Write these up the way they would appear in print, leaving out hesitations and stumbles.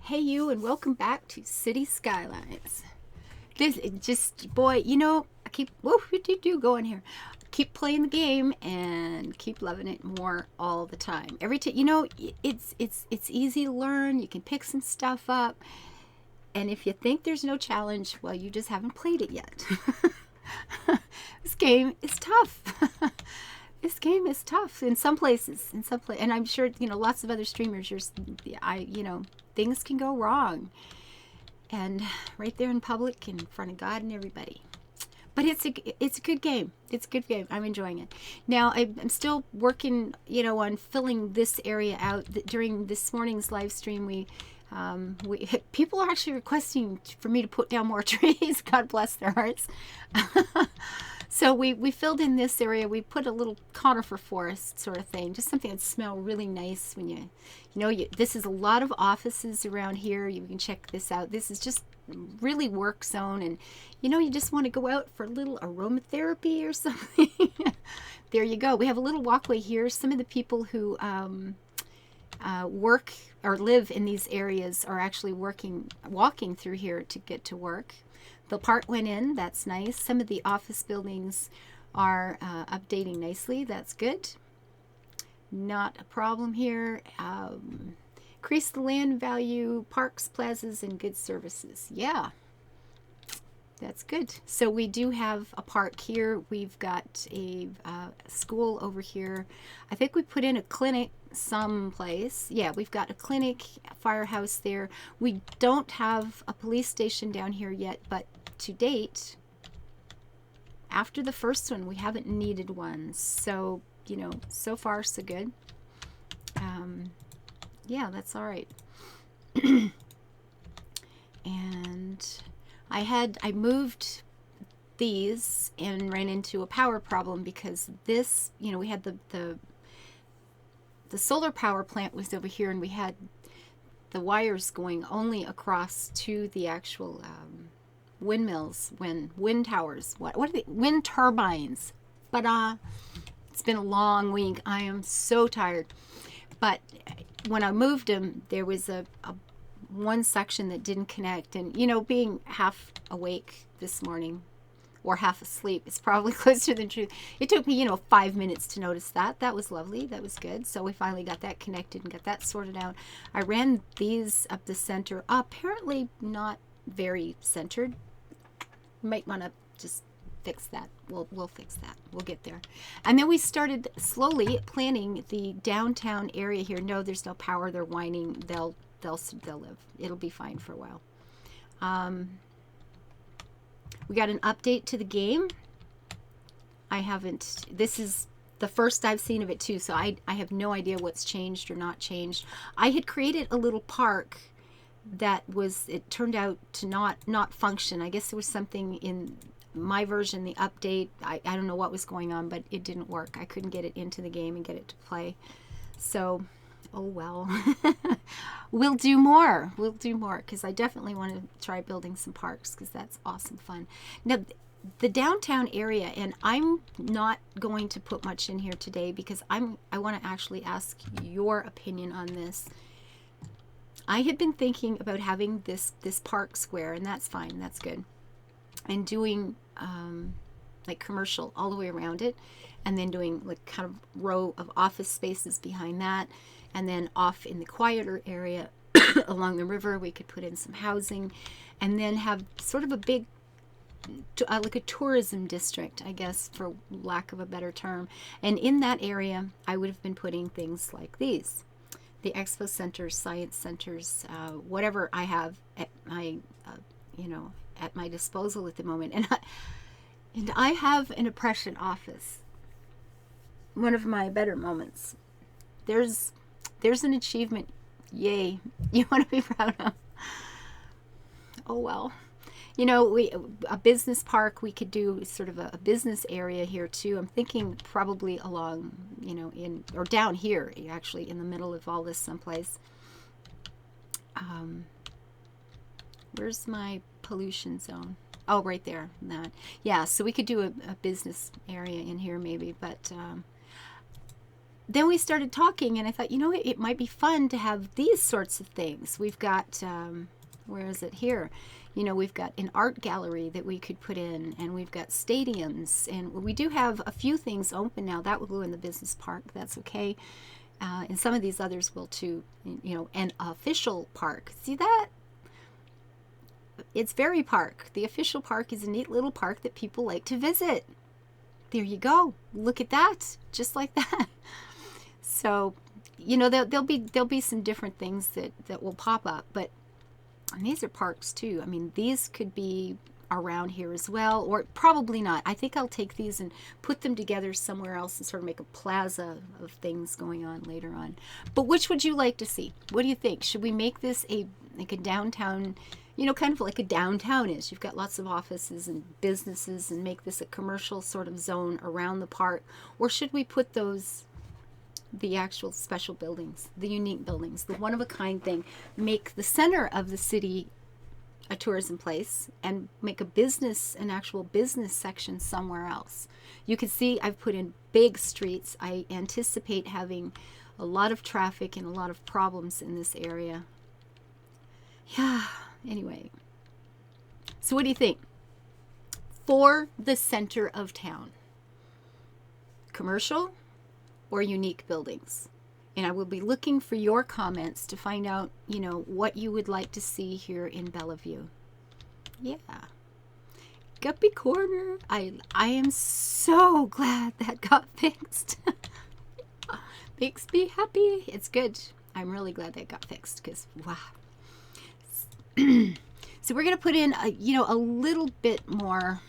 Hey you, and welcome back to City Skylines. This just, boy, you know, I keep going here. Keep playing the game and keep loving it more all the time. Every time, it's easy to learn. You can pick some stuff up, and if you think there's no challenge, well, you just haven't played it yet. This game is tough. This game is tough in some places. And I'm sure lots of other streamers. Things can go wrong, and right there in public, in front of God and everybody. But it's a good game. It's a good game. I'm enjoying it. Now I'm still working, on filling this area out. During this morning's live stream, we people are actually requesting for me to put down more trees. God bless their hearts. So we filled in this area. We put a little conifer forest sort of thing, just something that smell really nice when this is a lot of offices around here. You can check this out. This is just really work zone, and you just want to go out for a little aromatherapy or something. There you go. We have a little walkway here. Some of the people who work or live in these areas are actually walking through here to get to work. The part went in. That's nice. Some of the office buildings are updating nicely. That's good. Not a problem here. Increase the land value, parks, plazas, and good services. Yeah, that's good. So we do have a park here. We've got a school over here. I think we put in a clinic someplace. Yeah, we've got a clinic, a firehouse there. We don't have a police station down here yet, but to date, after the first one, we haven't needed one. So, so far so good. Yeah, that's all right. And I moved these and ran into a power problem because this, we had the solar power plant was over here, and we had the wires going only across to the actual windmills, wind towers. What are they? Wind turbines. But it's been a long week. I am so tired. But when I moved them, there was a one section that didn't connect, and being half awake this morning or half asleep, it's probably closer than true. It took me 5 minutes to notice that. That was lovely. That was good. So we finally got that connected and got that sorted out. I ran these up the center. Apparently not very centered. Might want to just fix that. We'll fix that. We'll get there. And then we started slowly planning the downtown area here. No, there's no power. They're whining. They'll live. It'll be fine for a while. We got an update to the game. This is the first I've seen of it too, so I have no idea what's changed or not changed. I had created a little park that it turned out to not function. I guess there was something in my version, the update. I don't know what was going on, but it didn't work. I couldn't get it into the game and get it to play. So, oh well. We'll do more because I definitely want to try building some parks because that's awesome fun. Now, the downtown area, and I'm not going to put much in here today because I want to actually ask your opinion on this. I had been thinking about having this park square, and that's fine, that's good, and doing like commercial all the way around it, and then doing like kind of row of office spaces behind that, and then off in the quieter area along the river we could put in some housing, and then have sort of a big like a tourism district, I guess, for lack of a better term. And in that area I would have been putting things like these, the expo centers, science centers, whatever I have at my at my disposal at the moment. And I have an oppression office. One of my better moments. There's an achievement. Yay. You want to be proud of. Oh well. A business park, we could do sort of a business area here too. I'm thinking probably along, in or down here, actually, in the middle of all this someplace. Where's my pollution zone? Oh, right there. That. Yeah, so we could do a business area in here maybe, but then we started talking, and I thought, you know, it might be fun to have these sorts of things. We've got, where is it here? You know, we've got an art gallery that we could put in, and we've got stadiums, and we do have a few things open now. That will go in the business park. That's okay. And some of these others will too, you know, an official park. See that? It's very park. The official park is a neat little park that people like to visit. There you go. Look at that. Just like that. So, you know, there'll be some different things that will pop up, but and these are parks too. I mean, these could be around here as well, or probably not. I think I'll take these and put them together somewhere else and sort of make a plaza of things going on later on. But which would you like to see? What do you think? Should we make this like a downtown, you know, kind of like a downtown is? You've got lots of offices and businesses, and make this a commercial sort of zone around the park? Or should we put the actual special buildings, the unique buildings, the one-of-a-kind thing, make the center of the city a tourism place, and make an actual business section somewhere else? You can see I've put in big streets. I anticipate having a lot of traffic and a lot of problems in this area. Yeah, anyway. So what do you think? For the center of town, commercial or unique buildings? And I will be looking for your comments to find out, you know, what you would like to see here in Bellevue. Yeah. Guppy Corner. I am so glad that got fixed. Makes me happy. It's good. I'm really glad that got fixed, because wow. So we're going to put in a little bit more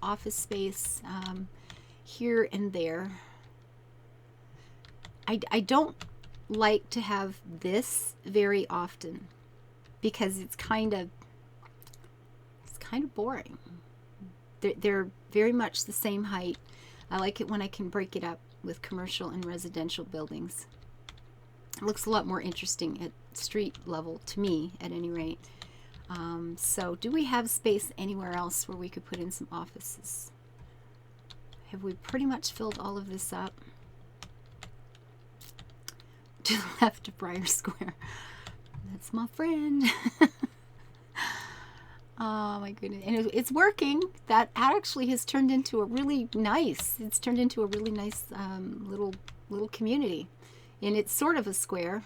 office space here and there. I don't like to have this very often, because it's kind of boring. They're very much the same height. I like it when I can break it up with commercial and residential buildings. It looks a lot more interesting at street level, to me, at any rate. So do we have space anywhere else where we could put in some offices? Have we pretty much filled all of this up? To the left of Briar Square. That's my friend. Oh my goodness. And it's working. That actually has turned into a really nice, little community. And it's sort of a square,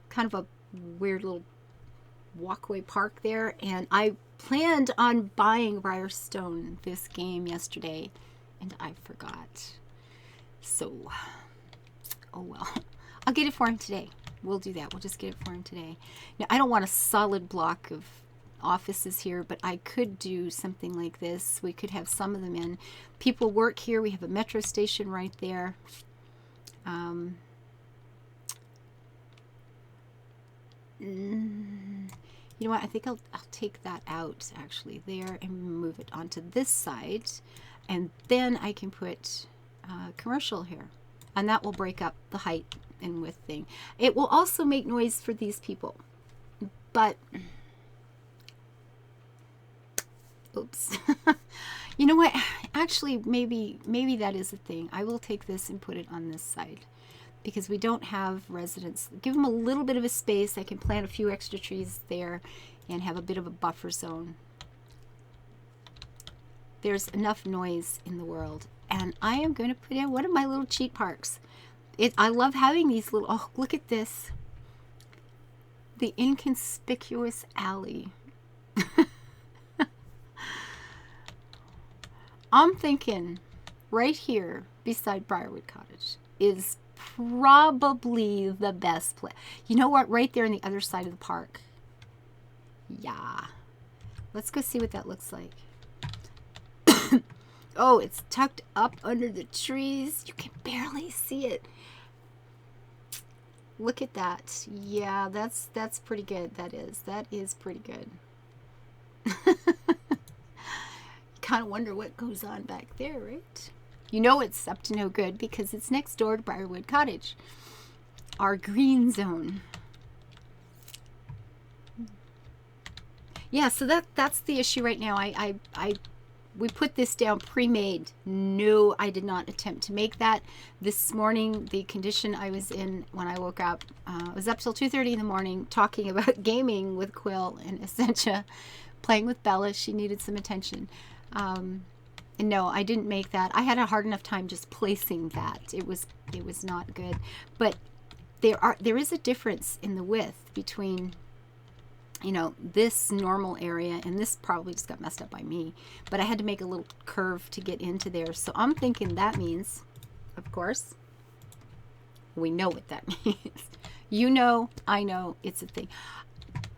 kind of a weird little walkway park there. And I planned on buying Briarstoned, this game, yesterday, and I forgot. So, oh well. I'll get it for him today. We'll do that. We'll just get it for him today. Now, I don't want a solid block of offices here, but I could do something like this. We could have some of them in. People work here. We have a metro station right there. You know what? I think I'll take that out, actually, there, and move it onto this side. And then I can put commercial here. And that will break up the height and width thing. It will also make noise for these people. But, oops. You know what? Actually, maybe that is a thing. I will take this and put it on this side, because we don't have residents. Give them a little bit of a space. I can plant a few extra trees there and have a bit of a buffer zone. There's enough noise in the world. And I am going to put in one of my little cheat parks. I love having these little, oh, look at this. The inconspicuous alley. I'm thinking right here beside Briarwood Cottage is probably the best place. You know what? Right there on the other side of the park. Yeah. Let's go see what that looks like. Oh, it's tucked up under the trees. You can barely see it. Look at that. Yeah, that's pretty good. That is pretty good. You kind of wonder what goes on back there, right? You know it's up to no good because it's next door to Briarwood Cottage, our green zone. Yeah, so that's the issue right now. I we put this down pre-made. No, I did not attempt to make that. This morning, the condition I was in when I woke up, I was up till 2:30 in the morning talking about gaming with Quill and Essentia, playing with Bella. She needed some attention. And no, I didn't make that. I had a hard enough time just placing that. It was not good. But there is a difference in the width between, you know, this normal area, and this probably just got messed up by me, but I had to make a little curve to get into there. So I'm thinking that means, of course, we know what that means. You know, I know, it's a thing.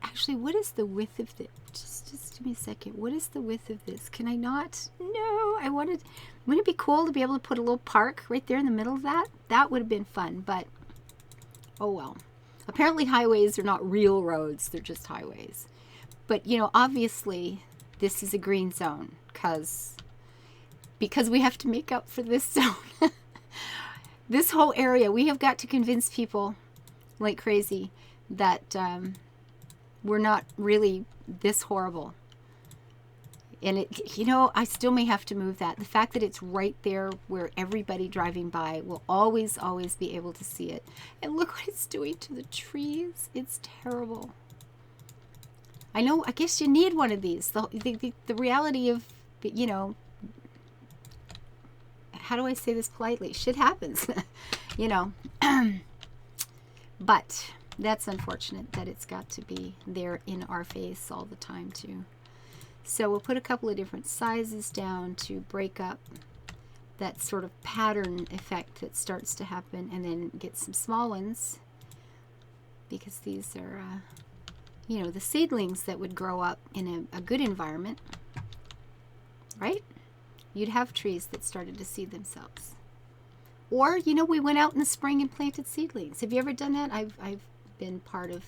Actually, what is the width of this? Just give me a second. What is the width of this? Can I not? No, wouldn't it be cool to be able to put a little park right there in the middle of that? That would have been fun, but oh well. Apparently highways are not real roads, they're just highways. But, you know, obviously this is a green zone because we have to make up for this zone. This whole area, we have got to convince people like crazy that we're not really this horrible. And it, you know, I still may have to move that. The fact that it's right there where everybody driving by will always, always be able to see it. And look what it's doing to the trees. It's terrible. I know, I guess you need one of these. The reality of, you know, how do I say this politely? Shit happens, you know. But that's unfortunate that it's got to be there in our face all the time too. So we'll put a couple of different sizes down to break up that sort of pattern effect that starts to happen, and then get some small ones because these are, you know, the seedlings that would grow up in a good environment, right? You'd have trees that started to seed themselves. Or, you know, we went out in the spring and planted seedlings. Have you ever done that? I've been part of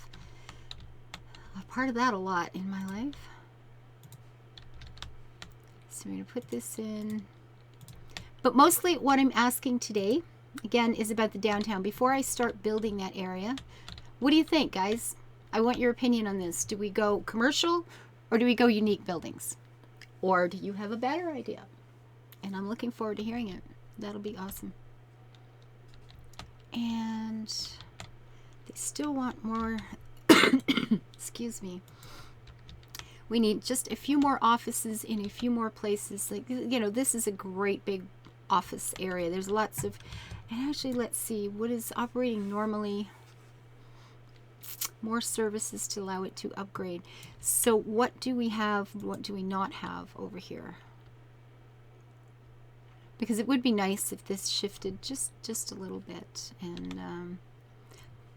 that a lot in my life. So I'm going to put this in. But mostly what I'm asking today, again, is about the downtown. Before I start building that area, what do you think, guys? I want your opinion on this. Do we go commercial or do we go unique buildings? Or do you have a better idea? And I'm looking forward to hearing it. That'll be awesome. And they still want more, excuse me. We need just a few more offices in a few more places. Like, you know, this is a great big office area. There's lots of, and actually, let's see, what is operating normally? More services to allow it to upgrade. So what do we have? What do we not have over here? Because it would be nice if this shifted just a little bit. And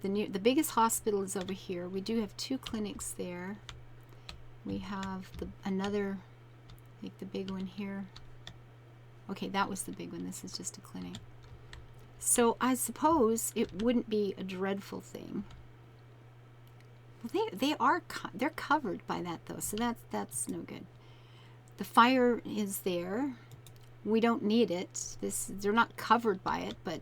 the biggest hospital is over here. We do have 2 clinics there. We have another, like the big one here. Okay, that was the big one. This is just a clinic. So I suppose it wouldn't be a dreadful thing. Well, they're covered by that though, so that's no good. The fire is there. We don't need it. They're not covered by it, but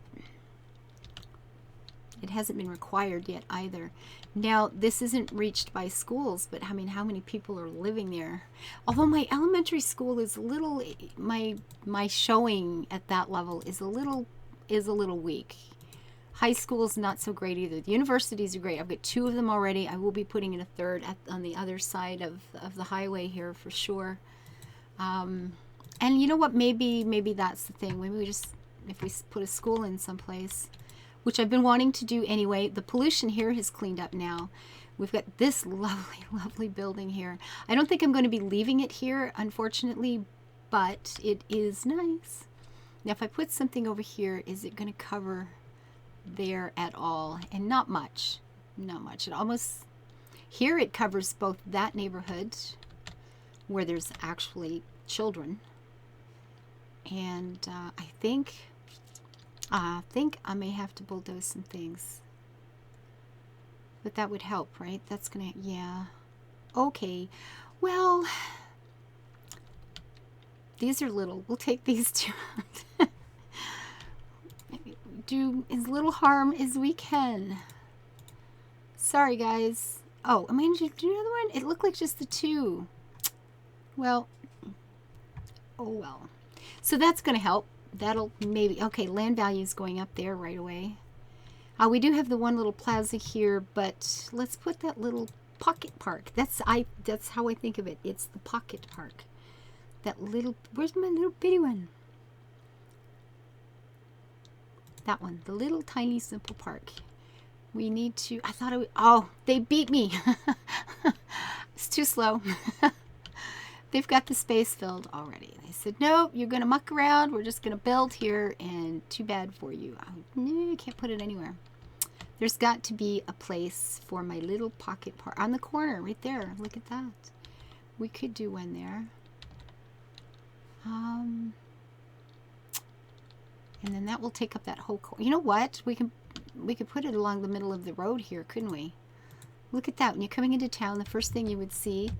it hasn't been required yet either. Now, this isn't reached by schools, but I mean, how many people are living there? Although my elementary school is a little, my showing at that level is a little weak. High school's not so great either. The universities are great. I've got 2 of them already. I will be putting in a 3rd on the other side of the highway here for sure. And you know what? Maybe that's the thing. Maybe if we put a school in someplace, which I've been wanting to do anyway. The pollution here has cleaned up now. We've got this lovely, lovely building here. I don't think I'm going to be leaving it here, unfortunately, but it is nice. Now, if I put something over here, is it going to cover there at all? And not much. Not much. It almost, here it covers both that neighborhood where there's actually children. And I think I may have to bulldoze some things. But that would help, right? That's gonna, yeah. Okay. Well, these are little. We'll take these 2 out. Do as little harm as we can. Sorry, guys. Oh, am I going to do another one? It looked like just the 2. Well, Oh well. So that's going to help. That'll maybe, okay, land value is going up there right away. We do have the one little plaza here, but let's put that little pocket park. That's how I think of it. It's the pocket park. That little, where's my little bitty one? That one, the little tiny simple park. We need to, I thought oh, they beat me. It's too slow. They've got the space filled already. They said, nope, you're going to muck around. We're just going to build here, and too bad for you. No, I can't put it anywhere. There's got to be a place for my little pocket park on the corner right there. Look at that. We could do one there. And then that will take up that whole corner. You know what? We could put it along the middle of the road here, couldn't we? Look at that. When you're coming into town, the first thing you would see.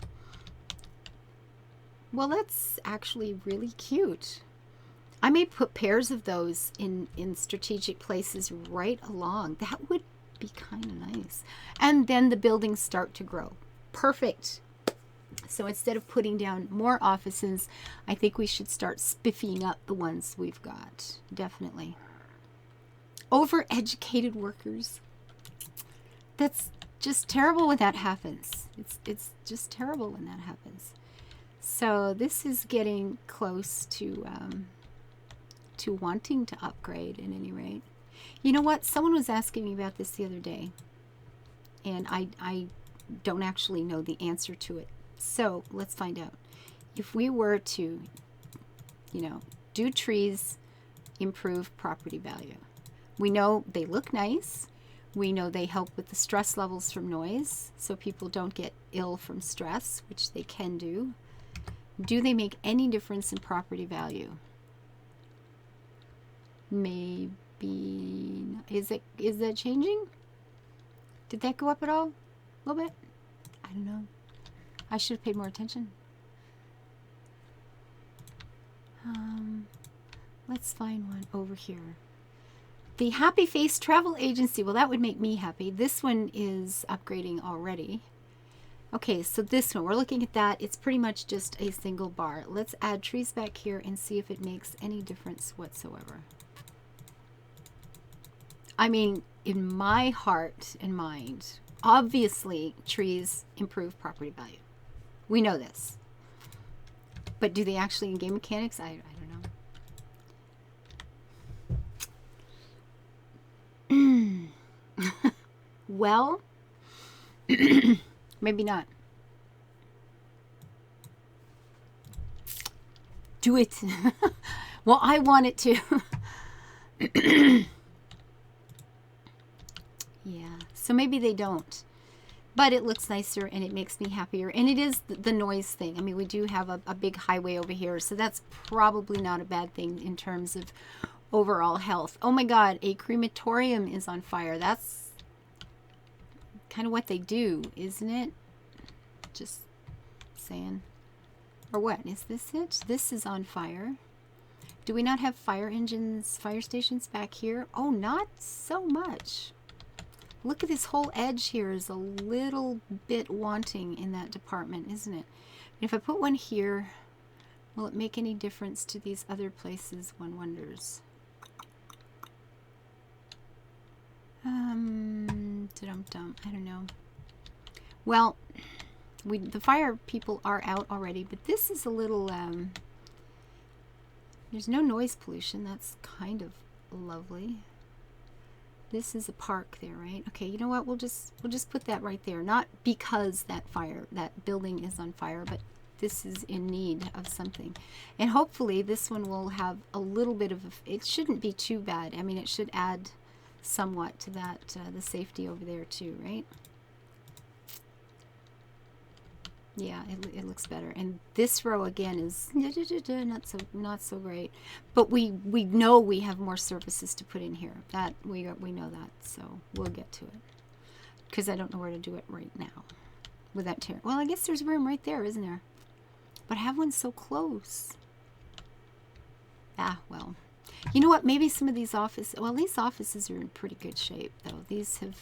Well, that's actually really cute. I may put pairs of those in strategic places right along. That would be kind of nice. And then the buildings start to grow. Perfect. So instead of putting down more offices, I think we should start spiffing up the ones we've got. Definitely. Overeducated workers. That's just terrible when that happens. It's just terrible when that happens. So this is getting close to wanting to upgrade at any rate. You know what? Someone was asking me about this the other day, and I don't actually know the answer to it. So let's find out. If we were to, do trees improve property value? We know they look nice. We know they help with the stress levels from noise, so people don't get ill from stress, which they can do. Do they make any difference in property value? Maybe. Is that changing? Did that go up at all? A little bit? I don't know. I should have paid more attention. Let's find one over here. The Happy Face Travel Agency. Well, that would make me happy. This one is upgrading already. Okay, so this one, we're looking at that. It's pretty much just a single bar. Let's add trees back here and see if it makes any difference whatsoever. I mean, in my heart and mind, obviously trees improve property value. We know this. But do they actually in game mechanics? I don't know. Well, maybe not. Do it. Well, I want it to. Yeah, so maybe they don't. But it looks nicer and it makes me happier. And it is the noise thing. I mean, we do have a big highway over here, so that's probably not a bad thing in terms of overall health. Oh my God, a crematorium is on fire. That's kind of what they do, isn't it? Just saying. Or what? Is this it? This is on fire. Do we not have fire engines, fire stations back here? Oh, not so much. Look at this whole edge here is a little bit wanting in that department, isn't it? If I put one here, will it make any difference to these other places, one wonders? I don't know. Well, the fire people are out already, but this is a little, there's no noise pollution. That's kind of lovely. This is a park there, right? Okay, you know what? We'll just put that right there. Not because that building is on fire, but this is in need of something. And hopefully this one will have a little bit of, it shouldn't be too bad. I mean, it should add somewhat to that, the safety over there too, right? Yeah, it looks better. And this row again is not so great. But we know we have more services to put in here. That we know that, so we'll get to it. Because I don't know where to do it right now without tearing. Well, I guess there's room right there, isn't there? But I have one so close. Ah, well. You know what? Maybe some of these offices. Well, these offices are in pretty good shape, though. These have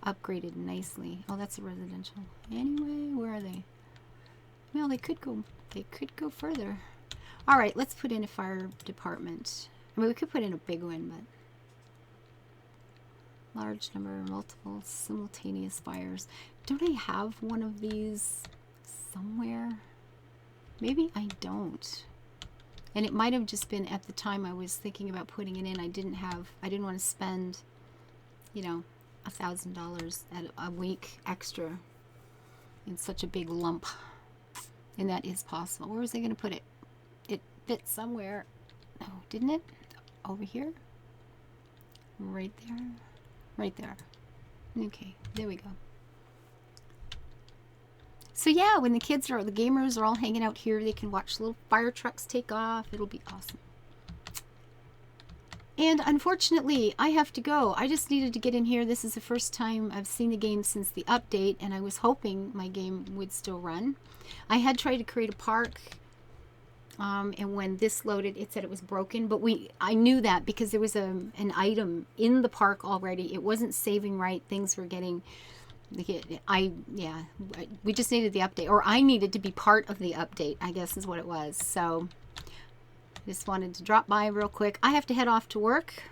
upgraded nicely. Oh, that's a residential. Anyway, where are they? Well, they could go They could go further. All right, let's put in a fire department. I mean, we could put in a big one, but large number, multiple simultaneous fires. Don't I have one of these somewhere? Maybe I don't. And it might have just been at the time I was thinking about putting it in. I didn't want to spend, you know, $1,000 at a week extra in such a big lump. And that is possible. Where was I going to put it? It fit somewhere. Oh, didn't it? Over here? Right there? Right there. Okay, there we go. So yeah, when the gamers are all hanging out here, they can watch little fire trucks take off. It'll be awesome. And unfortunately, I have to go. I just needed to get in here. This is the first time I've seen the game since the update, and I was hoping my game would still run. I had tried to create a park, and when this loaded, it said it was broken. But I knew that because there was an item in the park already. It wasn't saving right. Things were getting... we just needed the update, or I needed to be part of the update, I guess is what it was. So just wanted to drop by real quick. I have to head off to work.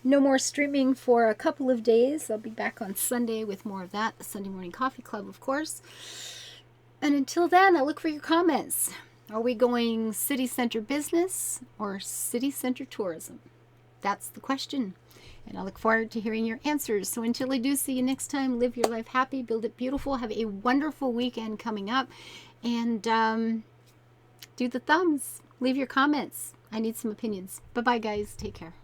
No more streaming for a couple of days. I'll be back on Sunday with more of that, the Sunday Morning Coffee Club, of course. And until then, I look for your comments. Are we going city center business or city center tourism? That's the question. And I look forward to hearing your answers. So until I do see you next time, live your life happy, build it beautiful, have a wonderful weekend coming up, and do the thumbs. Leave your comments. I need some opinions. Bye-bye, guys. Take care.